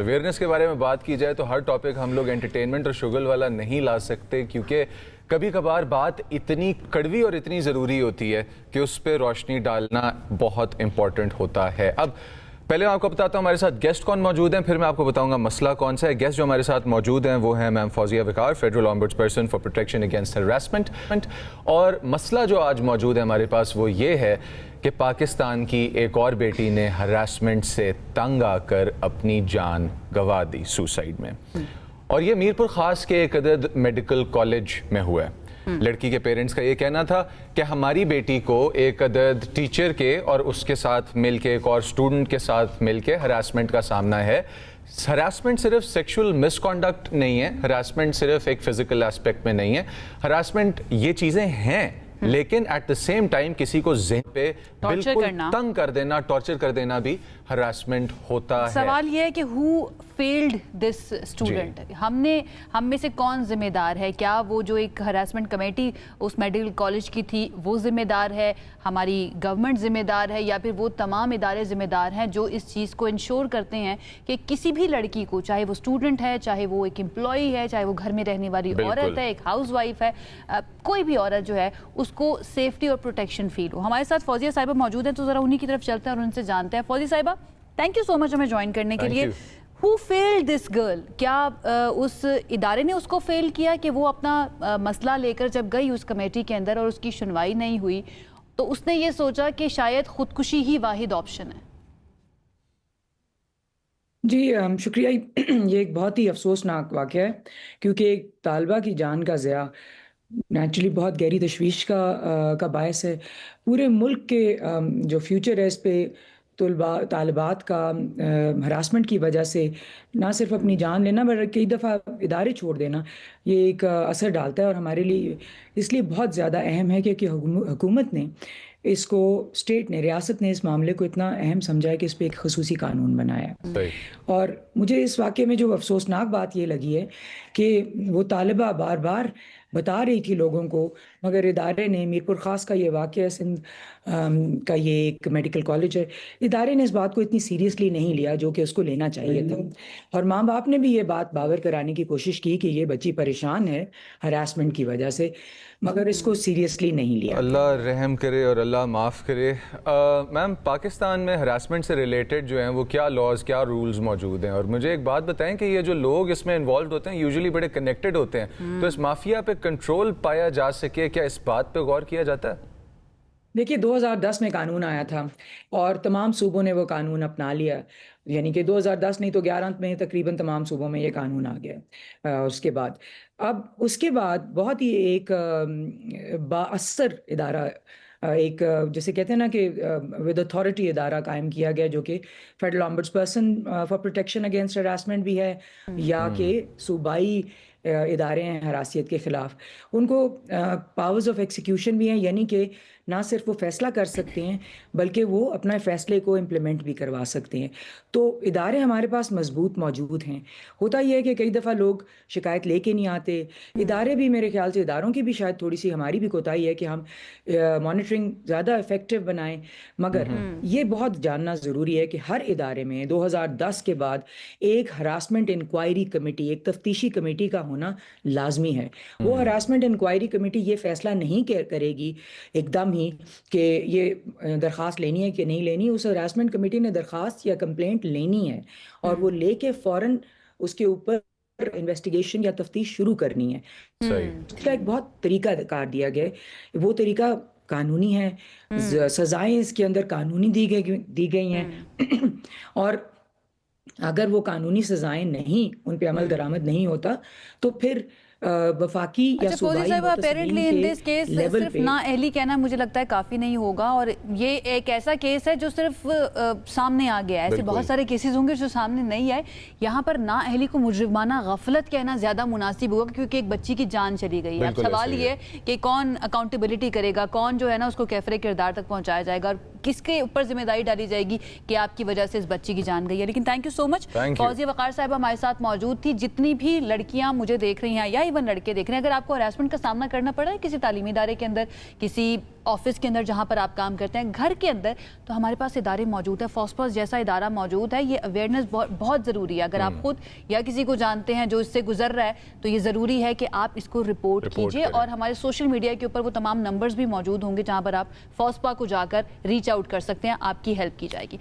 Awareness کے بارے میں بات کی جائے تو ہر ٹاپک ہم لوگ انٹرٹینمنٹ اور شغل والا نہیں لا سکتے، کیونکہ کبھی کبھار بات اتنی کڑوی اور اتنی ضروری ہوتی ہے کہ اس پہ روشنی ڈالنا بہت امپورٹنٹ ہوتا ہے۔ اب پہلے میں آپ کو بتاتا ہوں ہمارے ساتھ گیسٹ کون موجود ہیں، پھر میں آپ کو بتاؤں گا مسئلہ کون سا ہے۔ گیسٹ جو ہمارے ساتھ موجود ہیں وہ ہیں ma'am Fauzia Waqar, federal ombudsperson for protection against harassment, اور مسئلہ جو آج موجود ہے ہمارے پاس وہ یہ ہے کہ پاکستان کی ایک اور بیٹی نے ہراسمنٹ سے تنگ آ کر اپنی جان گنوا دی سوسائڈ میں، اور یہ میرپور خاص کے ایک عدد میڈیکل کالج میں ہوا ہے۔ لڑکی کے پیرنٹس کا یہ کہنا تھا کہ ہماری بیٹی کو ایک عدد ٹیچر کے اور اس کے ساتھ مل کے ایک اور اسٹوڈنٹ کے ساتھ مل کے ہراسمنٹ کا سامنا ہے۔ ہراسمنٹ صرف سیکشول مس کانڈکٹ نہیں ہے، ہراسمنٹ صرف ایک فزیکل اسپیکٹ میں نہیں ہے، ہراسمنٹ یہ چیزیں ہیں، لیکن ایٹ دا سیم ٹائم کسی کو ذہن پہ بالکل تنگ کر دینا، ٹارچر کر دینا بھی ہراسمنٹ ہوتا ہے۔ سوال یہ ہے کہ ہو فیلڈ دس اسٹوڈنٹ، ہم میں سے کون ذمہ دار ہے؟ کیا وہ جو ایک ہراسمنٹ کمیٹی اس میڈیکل کالج کی تھی وہ ذمہ دار ہے، ہماری گورنمنٹ ذمہ دار ہے، یا پھر وہ تمام ادارے ذمہ دار ہیں جو اس چیز کو انشور کرتے ہیں کہ کسی بھی لڑکی کو، چاہے وہ اسٹوڈنٹ ہے، چاہے وہ ایک امپلائی ہے، چاہے وہ گھر میں رہنے والی عورت ہے، ایک ہاؤس وائف ہے، کوئی بھی عورت جو ہے اس کو سیفٹی اور پروٹیکشن فیل ہو۔ ہمارے ساتھ فوزیہ صاحبہ موجود ہیں، تو ذرا انہی کی طرف چلتے ہیں اور ان سے جانتے ہیں۔ فوزیہ صاحبہ، تھینک یو سو مچ ہمیں جوائن کرنے کے لیے۔ Who failed this girl؟ کیا اس ادارے نے اس کو فیل کیا کہ وہ اپنا مسئلہ لے کر جب گئی اس کمیٹی کے اندر اور اس کی سنوائی نہیں ہوئی تو اس نے یہ سوچا کہ شاید خودکشی ہی واحد آپشن ہے؟ جی شکریہ، یہ ایک بہت ہی افسوسناک واقعہ ہے، کیونکہ ایک طالبہ کی جان کا ضیاع نیچرلی بہت گہری تشویش کا باعث ہے۔ پورے ملک کے جو فیوچر ہے اس پہ طالبات کا ہراسمنٹ کی وجہ سے نہ صرف اپنی جان لینا بلکہ کئی دفعہ ادارے چھوڑ دینا یہ ایک اثر ڈالتا ہے، اور ہمارے لیے اس لیے بہت زیادہ اہم ہے کہ حکومت نے اس کو، اسٹیٹ نے، ریاست نے اس معاملے کو اتنا اہم سمجھا ہے کہ اس پہ ایک خصوصی قانون بنایا ہے۔ اور مجھے اس واقعے میں جو افسوسناک بات یہ لگی ہے کہ وہ طالبہ بار بار بتا رہی تھی لوگوں کو، مگر ادارے نے، میرپور خاص کا یہ واقعہ، سندھ کا یہ ایک میڈیکل کالج ہے، ادارے نے اس بات کو اتنی سیریسلی نہیں لیا جو کہ اس کو لینا چاہیے تھا، اور ماں باپ نے بھی یہ بات باور کرانے کی کوشش کی کہ یہ بچی پریشان ہے ہراسمنٹ کی وجہ سے، مگر اس کو سیریسلی نہیں لیا۔ اللہ رحم کرے اور اللہ معاف کرے۔ میم، پاکستان میں ہراسمنٹ سے ریلیٹڈ جو ہیں وہ کیا لاز، کیا رولز موجود ہیں؟ اور مجھے ایک بات بتائیں کہ یہ جو لوگ اس میں انوالوڈ ہوتے ہیں یوزلی بڑے کنیکٹڈ ہوتے ہیں، تو اس مافیا پہ کنٹرول پایا جا سکے، کیا اس بات پہ غور کیا جاتا ہے؟ دیکھیے 2010 میں قانون آیا تھا اور تمام صوبوں نے وہ قانون اپنا لیا، یعنی کہ 2010 نہیں تو 11 میں تقریباً تمام صوبوں میں یہ قانون آ گیا۔ اس کے بعد اس کے بعد بہت ہی ایک بااثر ادارہ، ایک جیسے کہتے ہیں نا کہ ود اتھارٹی ادارہ قائم کیا گیا، جو کہ federal ombudsperson for protection against harassment بھی ہے، یا کہ صوبائی ادارے ہیں حراسیت کے خلاف، ان کو پاورز آف ایکسیکیوشن بھی ہیں، یعنی کہ نہ صرف وہ فیصلہ کر سکتے ہیں بلکہ وہ اپنا فیصلے کو امپلیمنٹ بھی کروا سکتے ہیں۔ تو ادارے ہمارے پاس مضبوط موجود ہیں۔ ہوتا یہ ہے کہ کئی دفعہ لوگ شکایت لے کے نہیں آتے، ادارے بھی، میرے خیال سے اداروں کی بھی شاید تھوڑی سی، ہماری بھی کوتاہی ہے کہ ہم مانیٹرنگ زیادہ افیکٹو بنائیں، مگر یہ بہت جاننا ضروری ہے کہ ہر ادارے میں 2010 کے بعد ایک ہراسمنٹ انکوائری کمیٹی، ایک تفتیشی کمیٹی کا ہونا لازمی ہے۔ وہ ہراسمنٹ انکوائری کمیٹی یہ فیصلہ نہیں کرے گی ایک دم ہی کہ یہ درخواست لینی ہے کہ نہیں لینی، اس ہراسمنٹ کمیٹی نے درخواست یا کمپلینٹ لینی ہے اور وہ لے کے فوراً اس کے اوپر انویسٹیگیشن یا تفتیش شروع کرنی ہے۔ اس کا ایک بہت طریقہ کار دیا گیا ہے، وہ طریقہ قانونی ہے، سزائیں اس کے اندر قانونی دی گئی ہیں، اور اگر وہ قانونی سزائیں نہیں، ان پہ عمل درآمد نہیں ہوتا تو پھر وفاقی یا صوبائی اپیرنٹلی ان دس کیس صرف نااہلی کہنا مجھے لگتا ہے کافی نہیں ہوگا، اور یہ ایک ایسا کیس ہے جو صرف سامنے آ گیا ہے، ایسے بہت سارے کیسز ہوں گے جو سامنے نہیں آئے، یہاں پر نااہلی کو مجرمانہ غفلت کہنا زیادہ مناسب ہوگا، کیونکہ ایک بچی کی جان چلی گئی ہے۔ اب سوال یہ ہے کہ کون اکاؤنٹیبلٹی کرے گا، کون جو ہے نا اس کو کیفر کردار تک پہنچایا جائے گا، اور کس کے اوپر ذمہ داری ڈالی جائے گی کہ آپ کی وجہ سے اس بچی کی جان گئی ہے۔ لیکن تھینک یو سو مچ، فوزیہ وقار صاحبہ ہمارے ساتھ موجود تھی۔ جتنی بھی لڑکیاں مجھے دیکھ رہی ہیں یا ایون لڑکے دیکھ رہے ہیں، اگر آپ کو ہراسمنٹ کا سامنا کرنا پڑا ہے کسی تعلیمی ادارے کے اندر، کسی آفس کے اندر جہاں پر آپ کام کرتے ہیں, گھر کے اندر تو ہمارے پاس ادارے موجود ہیں. فاسپاس جیسا ادارہ موجود ہے. یہ اویئرنیس بہت ضروری ہے. اگر آپ خود یا کسی کو جانتے ہیں جو اس سے گزر رہا ہے تو یہ ضروری ہے کہ آپ اس کو رپورٹ کیجئے. اور ہمارے سوشل میڈیا کے اوپر وہ تمام نمبرز بھی موجود ہوں گے جہاں پر آپ فاسپا کو جا کر ریچ آؤٹ کر سکتے ہیں, آپ کی ہیلپ کی جائے گی.